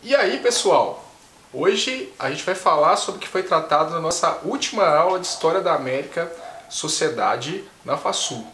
E aí, pessoal, hoje a gente vai falar sobre o que foi tratado na nossa última aula de História da América, Sociedade na FASU.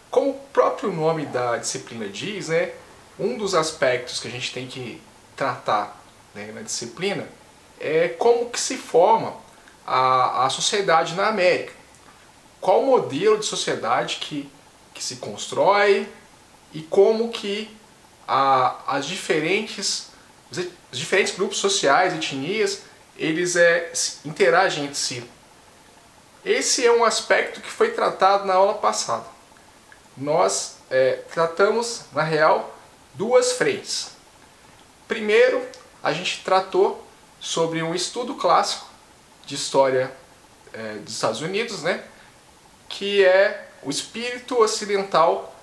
Como o próprio nome da disciplina diz, né, um dos aspectos que a gente tem que tratar, né, na disciplina é como que se forma a sociedade na América. Qual o modelo de sociedade que se constrói e como que os diferentes grupos sociais, etnias, eles interagem entre si. Esse é um aspecto que foi tratado na aula passada. Nós tratamos, na real, duas frentes. Primeiro, a gente tratou sobre um estudo clássico de história dos Estados Unidos, né, que é O Espírito Ocidental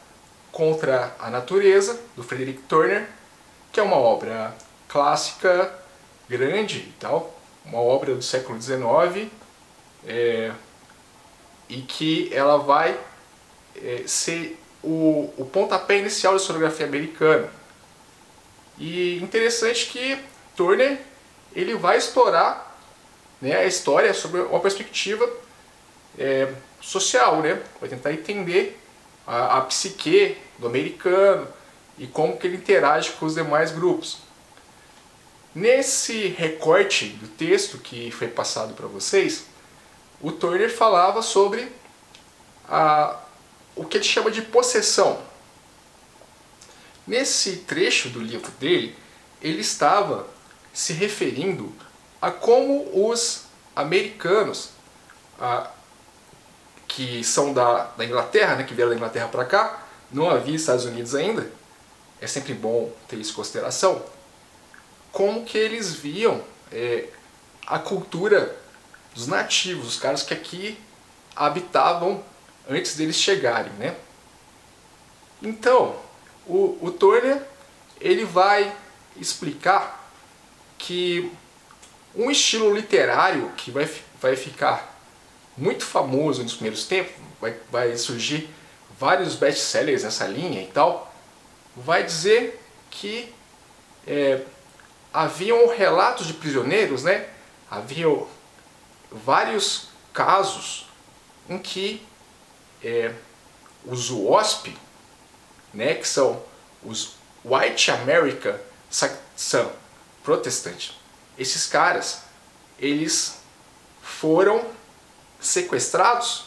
contra a Natureza, do Frederick Turner, que é uma obra clássica, grande e tal, uma obra do século XIX, e que ela vai ser o pontapé inicial da historiografia americana. E interessante que Turner ele vai explorar, né, a história sobre uma perspectiva social, né? Vai tentar entender a psique do americano e como que ele interage com os demais grupos. Nesse recorte do texto que foi passado para vocês, o Turner falava sobre o que ele chama de possessão. Nesse trecho do livro dele, ele estava se referindo a como os americanos, que são da Inglaterra, né, que vieram da Inglaterra para cá, não havia Estados Unidos ainda, é sempre bom ter isso em consideração, como que eles viam a cultura dos nativos, os caras que aqui habitavam antes deles chegarem, né? Então, o Turner ele vai explicar que um estilo literário que vai ficar muito famoso nos primeiros tempos, vai surgir vários best-sellers nessa linha e tal, vai dizer que haviam relatos de prisioneiros, né? Haviam vários casos em que os WASP, né, que são os White America Section Protestant, esses caras, eles foram sequestrados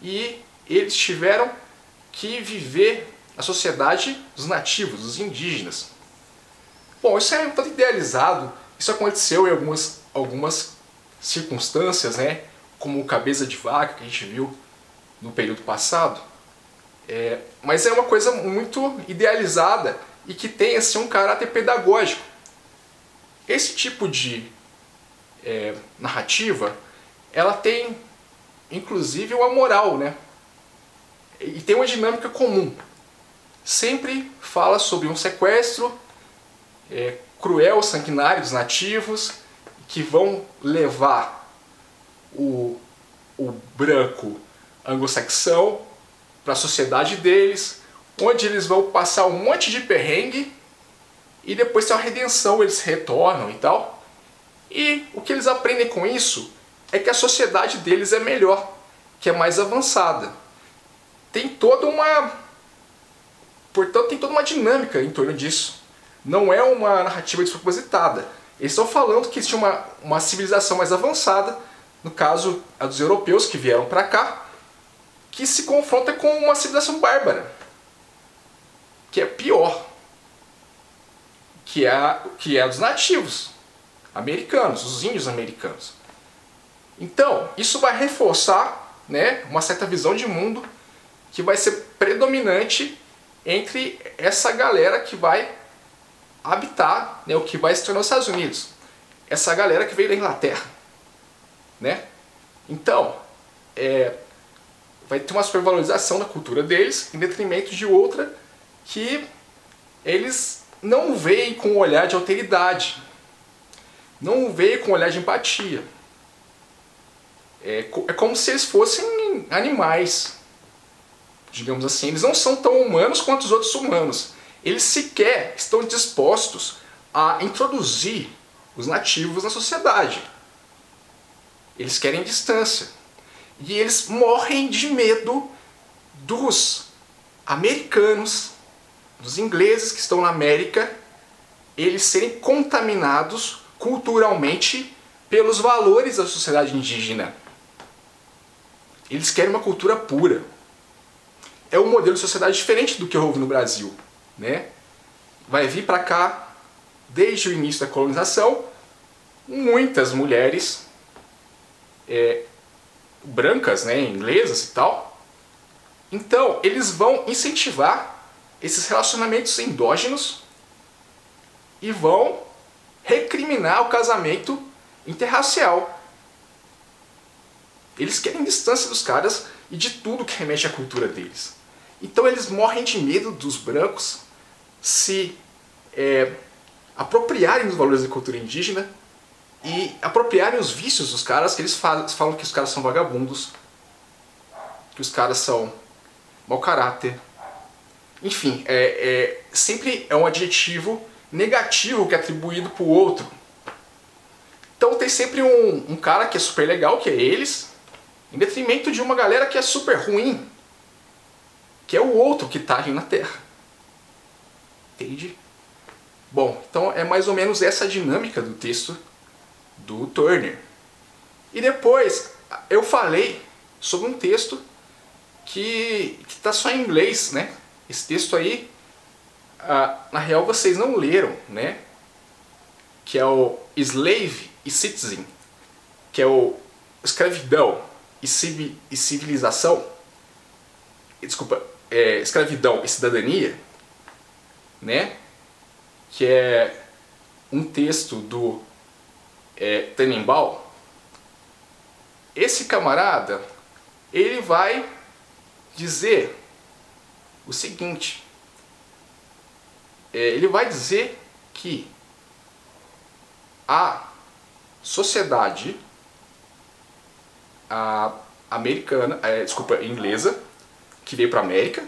e eles tiveram que viver a sociedade dos nativos, dos indígenas. Bom, isso é um tanto idealizado, isso aconteceu em algumas circunstâncias, né, como o cabeça de vaca que a gente viu no período passado, mas é uma coisa muito idealizada e que tem assim, um caráter pedagógico. Esse tipo de narrativa, ela tem inclusive uma moral, né? E tem uma dinâmica comum. Sempre fala sobre um sequestro cruel, sanguinário dos nativos, que vão levar o branco anglo-saxão para a sociedade deles, onde eles vão passar um monte de perrengue e depois tem uma redenção, eles retornam e tal. E o que eles aprendem com isso é que a sociedade deles é melhor, que é mais avançada. Portanto, tem toda uma dinâmica em torno disso. Não é uma narrativa despropositada. Eles estão falando que existe uma civilização mais avançada, no caso a dos europeus que vieram para cá, que se confronta com uma civilização bárbara, que é pior, que é a dos nativos americanos, os índios americanos. Então, isso vai reforçar, né, uma certa visão de mundo que vai ser predominante entre essa galera que vai habitar, né, o que vai se tornar os Estados Unidos. Essa galera que veio da Inglaterra, né? Então, vai ter uma supervalorização da cultura deles em detrimento de outra que eles não veem com um olhar de alteridade, não veem com um olhar de empatia. É como se eles fossem animais, digamos assim. Eles não são tão humanos quanto os outros humanos. Eles sequer estão dispostos a introduzir os nativos na sociedade. Eles querem distância. E eles morrem de medo dos americanos, dos ingleses que estão na América, eles serem contaminados culturalmente pelos valores da sociedade indígena. Eles querem uma cultura pura. É um modelo de sociedade diferente do que houve no Brasil, né? Vai vir para cá, desde o início da colonização, muitas mulheres brancas, né, inglesas e tal. Então, eles vão incentivar esses relacionamentos endógenos e vão recriminar o casamento interracial. Eles querem distância dos caras e de tudo que remete à cultura deles. Então eles morrem de medo dos brancos se apropriarem dos valores da cultura indígena e apropriarem os vícios dos caras, que eles falam que os caras são vagabundos, que os caras são mau caráter. Enfim, sempre é um adjetivo negativo que é atribuído para o outro. Então tem sempre um cara que é super legal, que é eles, em detrimento de uma galera que é super ruim, que é o outro que está ali na Terra. Entende? Bom, então é mais ou menos essa a dinâmica do texto do Turner. E depois eu falei sobre um texto que está só em inglês, né? Esse texto aí, na real vocês não leram, né? Que é o Slave e Citizen, que é o Escravidão e Civilização. Desculpa, Escravidão e Cidadania, né? Que é um texto do Tannenbaum. Esse camarada, ele vai dizer o seguinte, ele vai dizer que a sociedade americana, inglesa, que veio para a América,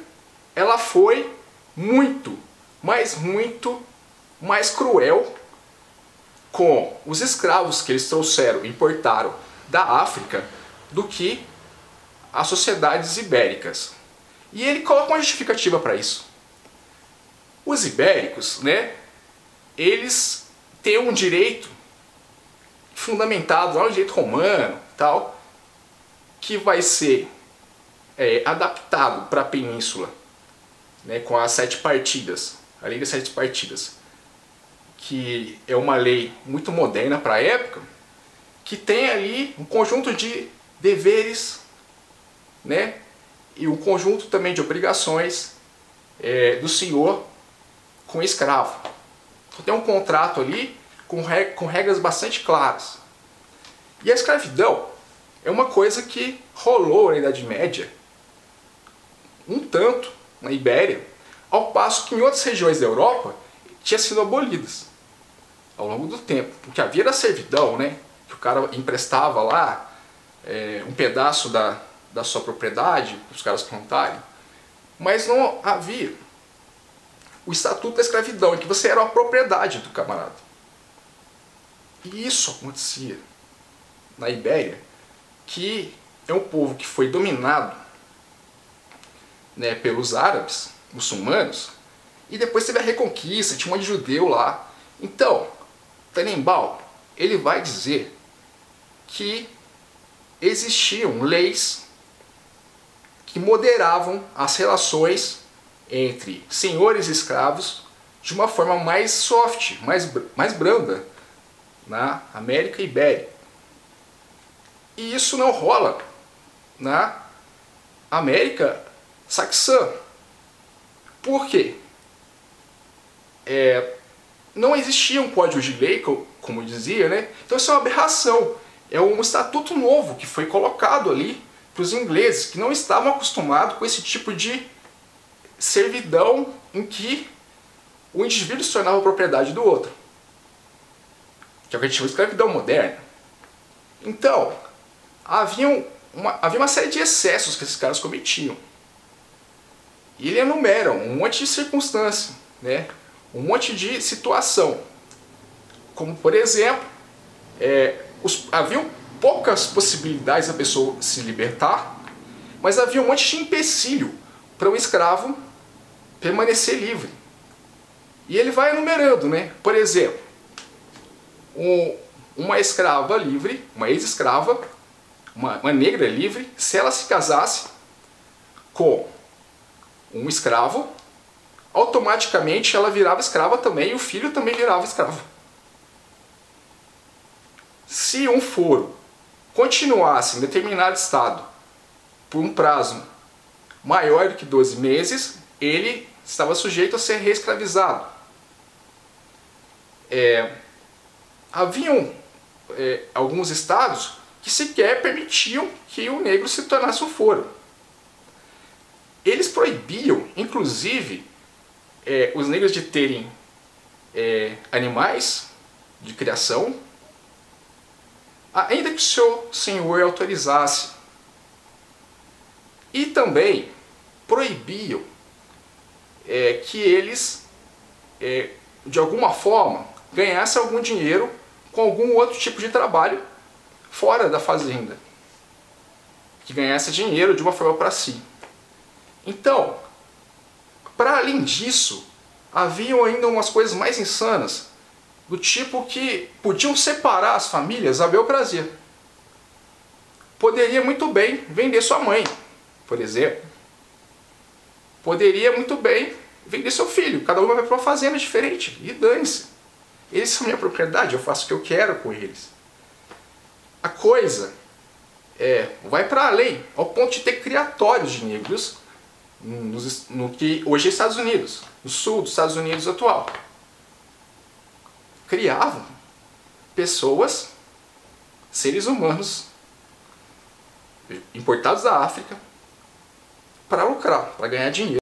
ela foi muito mais cruel com os escravos que eles trouxeram, importaram da África, do que as sociedades ibéricas. E ele coloca uma justificativa para isso. Os ibéricos, né, eles têm um direito fundamentado lá no direito romano, tal, que vai ser adaptado para a península, né, com as 7 partidas, a lei das 7 partidas, que é uma lei muito moderna para a época, que tem ali um conjunto de deveres, né, e um conjunto também de obrigações do senhor com o escravo. Então tem um contrato ali com regras bastante claras. E a escravidão é uma coisa que rolou na Idade Média um tanto na Ibéria, ao passo que em outras regiões da Europa tinha sido abolidas ao longo do tempo. Porque havia da servidão, né? Que o cara emprestava lá um pedaço da sua propriedade para os caras plantarem, mas não havia o estatuto da escravidão, em que você era a propriedade do camarada. E isso acontecia na Ibéria, que é um povo que foi dominado, né, pelos árabes, muçulmanos, e depois teve a Reconquista, tinha um monte de judeu lá. Então, Tannenbaum, ele vai dizer que existiam leis que moderavam as relações entre senhores e escravos de uma forma mais soft, mais branda na América Ibérica. E isso não rola na América Saxã. Por quê? Não existia um código de lei, como eu dizia, né? Então isso é uma aberração. É um estatuto novo que foi colocado ali para os ingleses, que não estavam acostumados com esse tipo de servidão em que o indivíduo se tornava propriedade do outro, que é o que a gente chama de escravidão moderna. Então, havia uma série de excessos que esses caras cometiam. E ele enumera um monte de circunstância, né? Um monte de situação. Como, por exemplo, haviam poucas possibilidades da pessoa se libertar, mas havia um monte de empecilho para o escravo permanecer livre. E ele vai enumerando, né? Por exemplo, uma escrava livre, uma ex-escrava, uma negra livre, se ela se casasse com um escravo, automaticamente ela virava escrava também e o filho também virava escravo. Se um foro continuasse em determinado estado por um prazo maior do que 12 meses, ele estava sujeito a ser reescravizado. Haviam alguns estados que sequer permitiam que o negro se tornasse um foro. Eles proibiam, inclusive, os negros de terem animais de criação, ainda que o seu senhor autorizasse. E também proibiam que eles, de alguma forma, ganhassem algum dinheiro com algum outro tipo de trabalho fora da fazenda, que ganhasse dinheiro de uma forma para si. Então, para além disso, haviam ainda umas coisas mais insanas, do tipo que podiam separar as famílias a bel prazer. Poderia muito bem vender sua mãe, por exemplo. Poderia muito bem vender seu filho. Cada um vai para uma fazenda diferente. E dane-se. Eles são minha propriedade, eu faço o que eu quero com eles. A coisa vai para além, ao ponto de ter criatórios de negros no que hoje é Estados Unidos, no sul dos Estados Unidos atual. Criavam pessoas, seres humanos, importados da África, para lucrar, para ganhar dinheiro.